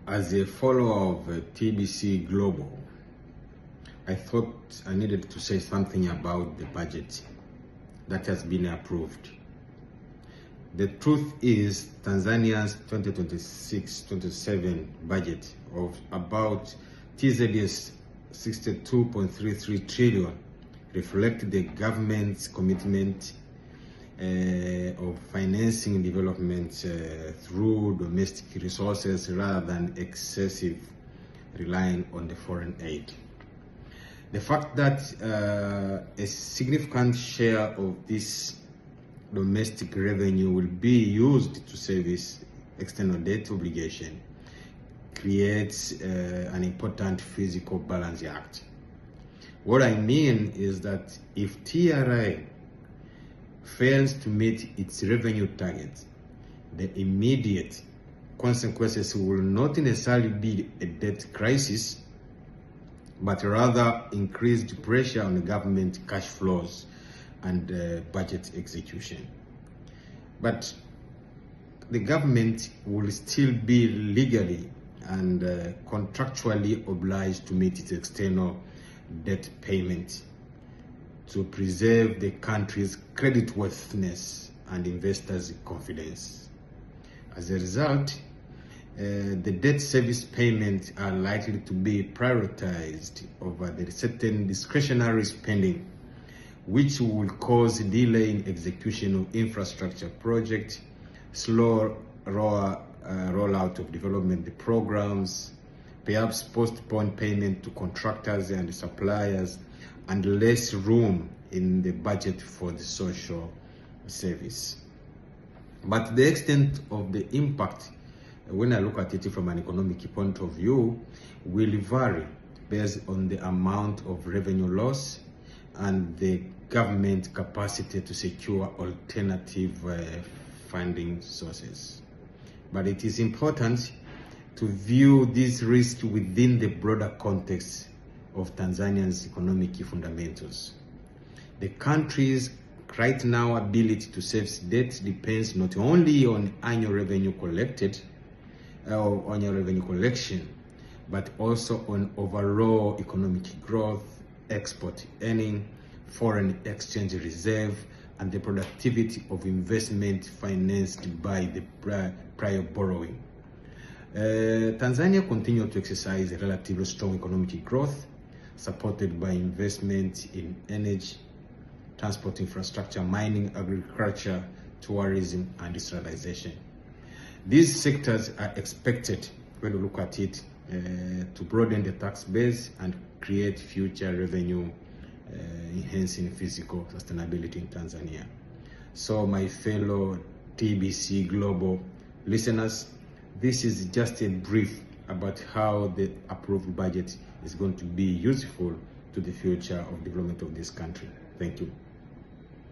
As a follower of TBC Global, I thought I needed to say something about the budget that has been approved. The truth is, Tanzania's 2026-27 budget of about TZS 62.33 trillion reflect the government's commitment of financing development through domestic resources rather than excessive relying on the foreign aid. The fact that a significant share of this domestic revenue will be used to service external debt obligation creates an important fiscal balancing act. What I mean is that if TRI fails to meet its revenue targets, the immediate consequences will not necessarily be a debt crisis, but rather increased pressure on the government cash flows and budget execution. But the government will still be legally and contractually obliged to meet its external debt payment to preserve the country's creditworthiness and investors' confidence. As a result, the debt service payments are likely to be prioritized over the certain discretionary spending, which will cause delay in execution of infrastructure projects, slow rollout of development programs, perhaps postpone payment to contractors and suppliers, and less room in the budget for the social service. But the extent of the impact, when I look at it from an economic point of view, will vary based on the amount of revenue loss and the government capacity to secure alternative funding sources. But it is important to view these risks within the broader context of Tanzania's economic fundamentals. The country's right now ability to service debt depends not only on annual revenue collected or annual revenue collection, but also on overall economic growth, export earning, foreign exchange reserve, and the productivity of investment financed by the prior borrowing. Tanzania continued to exercise a relatively strong economic growth, supported by investment in energy, transport infrastructure, mining, agriculture, tourism, and industrialization. These sectors are expected, when we look at it, to broaden the tax base and create future revenue, enhancing fiscal sustainability in Tanzania. So my fellow TBC Global listeners, this is just a brief about how the approved budget is going to be useful to the future of development of this country. Thank you.